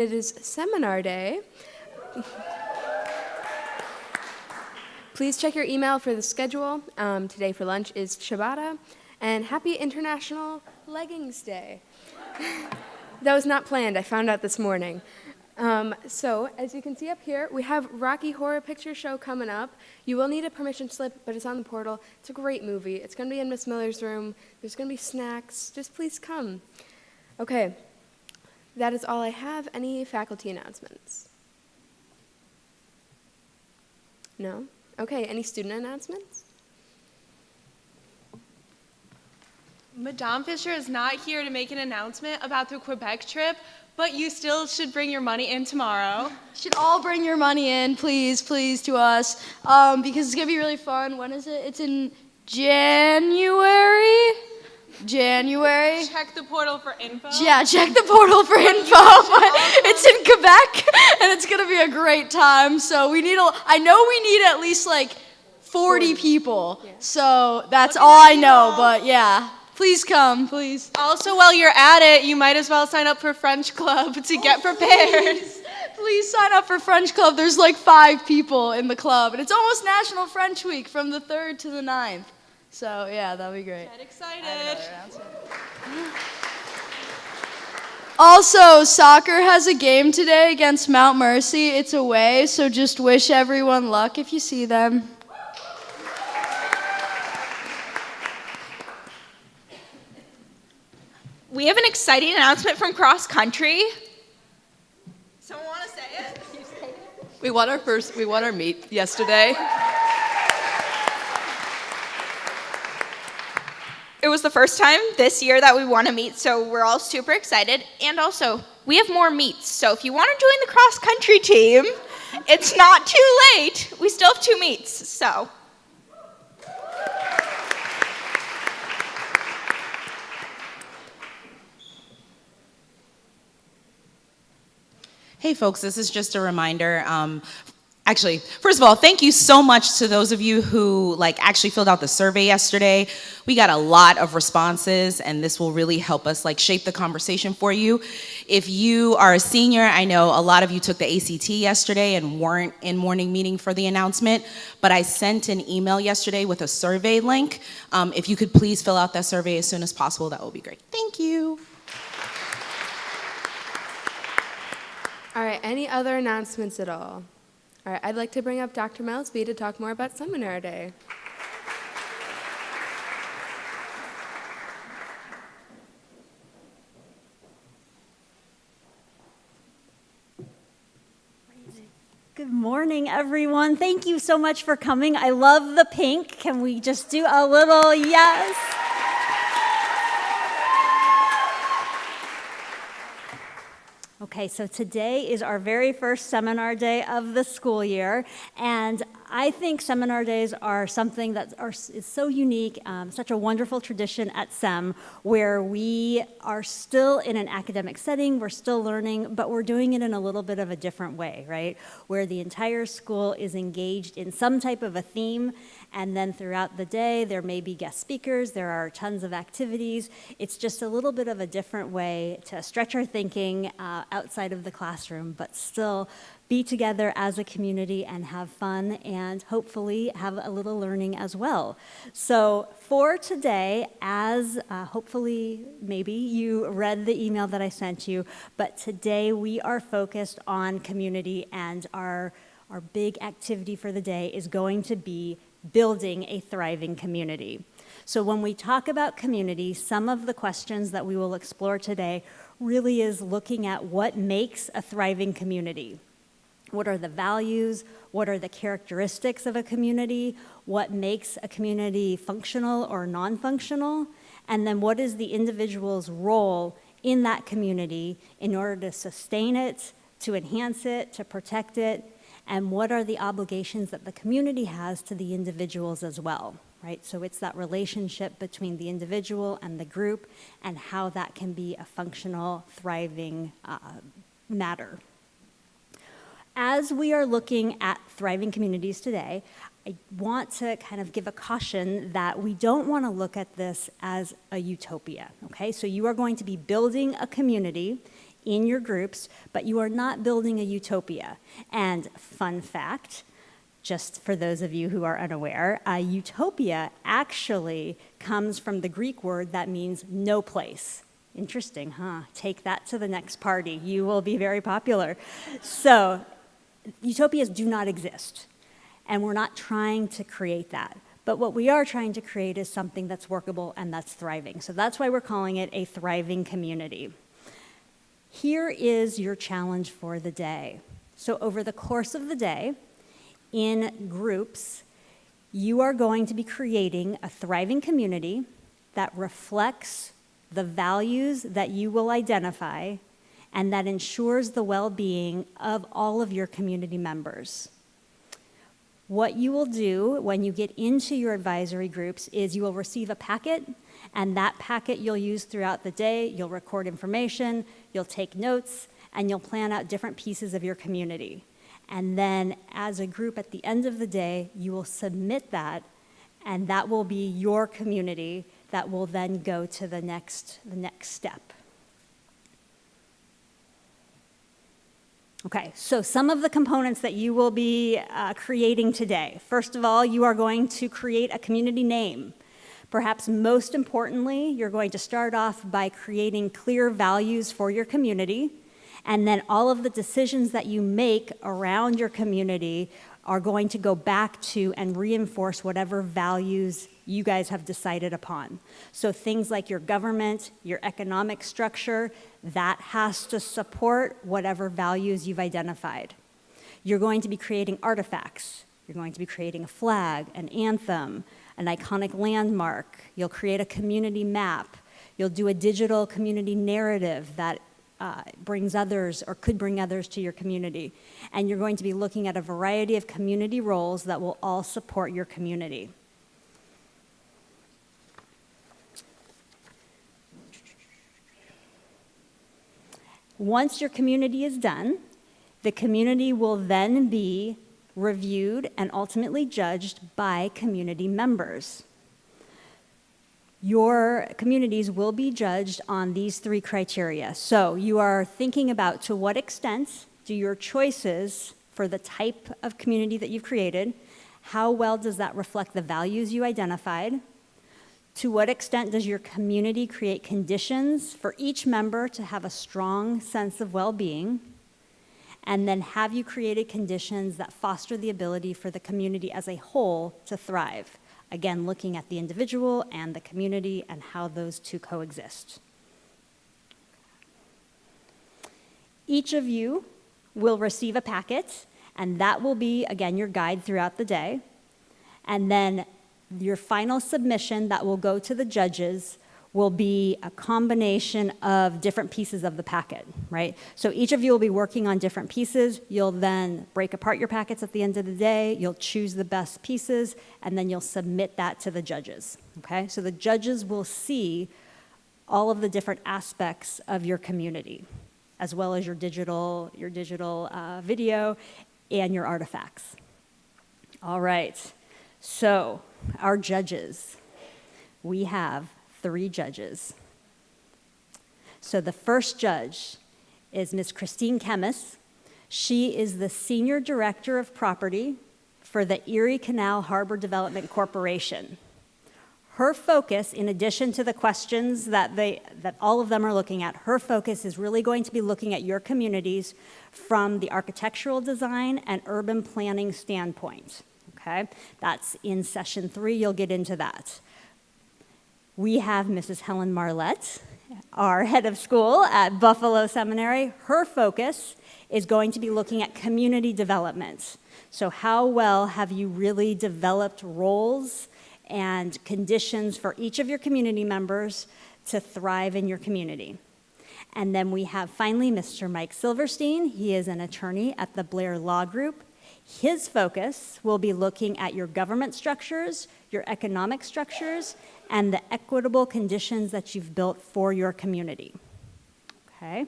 It is seminar day. Please check your email for the schedule. Today for lunch is ciabatta, and happy International Leggings Day. That was not planned, I found out this morning. So, as you can see up here, we have Rocky Horror Picture Show coming up. You will need a permission slip, but it's on the portal. It's a great movie. It's going to be in Miss Miller's room. There's going to be snacks. Just please come. Okay, that is all I have. Any faculty announcements? No? Okay, any student announcements? Madame Fisher is not here to make an announcement about the Quebec trip, but you still should bring your money in tomorrow. Should all bring your money in, please, to us, because it's gonna be really fun. When is it? It's in January. Check the portal for info. Yeah, check the portal for info. It's in Quebec, and it's gonna be a great time. So I know we need at least like 40 people. Yeah. So that's all I know, but yeah. Please come, please. Also, while you're at it, you might as well sign up for French Club to get prepared. Please sign up for French Club. There's like 5 people in the club, and it's almost National French Week from the 3rd to the 9th. So yeah, that'll be great. Get excited. Also, soccer has a game today against Mount Mercy. It's away, so just wish everyone luck if you see them. We have an exciting announcement from cross country. Someone want to say it? We won our meet yesterday. It was the first time this year that we won a meet, so we're all super excited. And also, we have more meets, so if you want to join the cross country team, it's not too late. We still have 2 meets, so. Hey folks, this is just a reminder. Actually, first of all, thank you so much to those of you who actually filled out the survey yesterday. We got a lot of responses, and this will really help us shape the conversation for you. If you are a senior, I know a lot of you took the ACT yesterday and weren't in morning meeting for the announcement, but I sent an email yesterday with a survey link. If you could please fill out that survey as soon as possible, that would be great. Thank you. All right, any other announcements at all? All right, I'd like to bring up Dr. Melsby to talk more about Seminar Day. Good morning, everyone. Thank you so much for coming. I love the pink. Can we just do a little yes? Okay, so today is our very first seminar day of the school year, and I think seminar days are something that is so unique, such a wonderful tradition at SEM, where we are still in an academic setting, we're still learning, but we're doing it in a little bit of a different way, right? Where the entire school is engaged in some type of a theme, and then throughout the day, there may be guest speakers, there are tons of activities. It's just a little bit of a different way to stretch our thinking outside of the classroom, but still be together as a community and have fun and hopefully have a little learning as well. So for today, as hopefully maybe you read the email that I sent you, but today we are focused on community, and our big activity for the day is going to be building a thriving community. So when we talk about community, some of the questions that we will explore today really is looking at what makes a thriving community. What are the values? What are the characteristics of a community? What makes a community functional or non-functional? And then what is the individual's role in that community in order to sustain it, to enhance it, to protect it? And what are the obligations that the community has to the individuals as well, right? So it's that relationship between the individual and the group and how that can be a functional, thriving matter. As we are looking at thriving communities today, I want to kind of give a caution that we don't want to look at this as a utopia, okay? So you are going to be building a community in your groups, but you are not building a utopia. And fun fact, just for those of you who are unaware, utopia actually comes from the Greek word that means no place. Interesting, huh? Take that to the next party. You will be very popular. So, utopias do not exist, and we're not trying to create that. But what we are trying to create is something that's workable and that's thriving. So that's why we're calling it a thriving community. Here is your challenge for the day. So over the course of the day, in groups, you are going to be creating a thriving community that reflects the values that you will identify and that ensures the well-being of all of your community members. What you will do when you get into your advisory groups is you will receive a packet, and that packet you'll use throughout the day. You'll record information, you'll take notes, and you'll plan out different pieces of your community. And then as a group at the end of the day, you will submit that, and that will be your community that will then go to the next step. Okay, so some of the components that you will be creating today. First of all, you are going to create a community name. Perhaps most importantly, you're going to start off by creating clear values for your community, and then all of the decisions that you make around your community are going to go back to and reinforce whatever values you guys have decided upon. So things like your government, your economic structure, that has to support whatever values you've identified. You're going to be creating artifacts. You're going to be creating a flag, an anthem, an iconic landmark. You'll create a community map. You'll do a digital community narrative that brings others or could bring others to your community. And you're going to be looking at a variety of community roles that will all support your community. Once your community is done, the community will then be reviewed and ultimately judged by community members. Your communities will be judged on these 3 criteria. So you are thinking about to what extent do your choices for the type of community that you've created, how well does that reflect the values you identified? To what extent does your community create conditions for each member to have a strong sense of well-being? And then have you created conditions that foster the ability for the community as a whole to thrive? Again, looking at the individual and the community and how those two coexist. Each of you will receive a packet, and that will be, again, your guide throughout the day. And then your final submission that will go to the judges will be a combination of different pieces of the packet, right? So each of you will be working on different pieces. You'll then break apart your packets at the end of the day. You'll choose the best pieces, and then you'll submit that to the judges, okay? So the judges will see all of the different aspects of your community, as well as your digital video and your artifacts. All right, so our judges, we have 3 judges. So the first judge is Ms. Christine Kemmis. She is the Senior Director of Property for the Erie Canal Harbor Development Corporation. Her focus, in addition to the questions that all of them are looking at, her focus is really going to be looking at your communities from the architectural design and urban planning standpoint. Okay? That's in session 3, you'll get into that. We have Mrs. Helen Marlette, our head of school at Buffalo Seminary. Her focus is going to be looking at community development. So how well have you really developed roles and conditions for each of your community members to thrive in your community? And then we have finally Mr. Mike Silverstein. He is an attorney at the Blair Law Group. His focus will be looking at your government structures, your economic structures, and the equitable conditions that you've built for your community. Okay?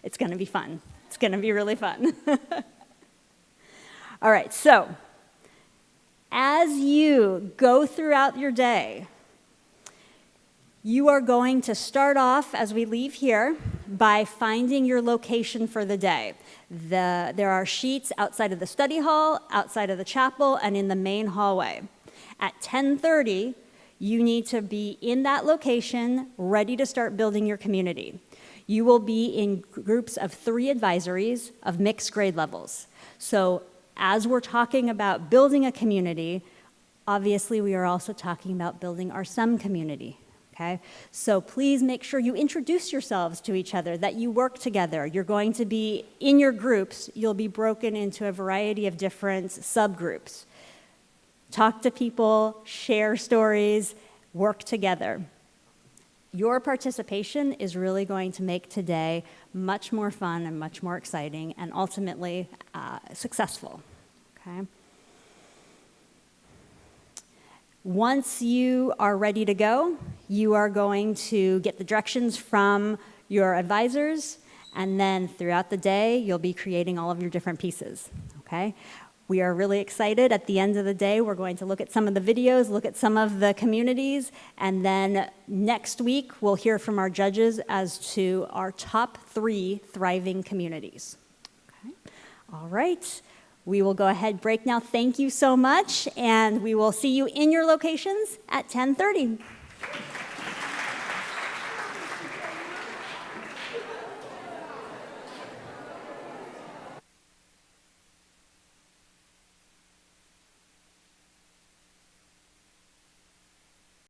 It's going to be fun. It's going to be really fun. All right, so as you go throughout your day, You are going to start off as we leave here by finding your location for the day. There are sheets outside of the study hall, outside of the chapel, and in the main hallway. At 10:30, you need to be in that location, ready to start building your community. You will be in groups of 3 advisories of mixed grade levels. So as we're talking about building a community, obviously we are also talking about building our SUM community. Okay? So please make sure you introduce yourselves to each other, that you work together. You're going to be in your groups, you'll be broken into a variety of different subgroups. Talk to people, share stories, work together. Your participation is really going to make today much more fun and much more exciting and ultimately successful. Okay? Once you are ready to go, you are going to get the directions from your advisors, and then throughout the day, you'll be creating all of your different pieces, okay? We are really excited. At the end of the day, we're going to look at some of the videos, look at some of the communities, and then next week, we'll hear from our judges as to our top 3 thriving communities. Okay? All right. We will go ahead, break now. Thank you so much, and we will see you in your locations at 10:30.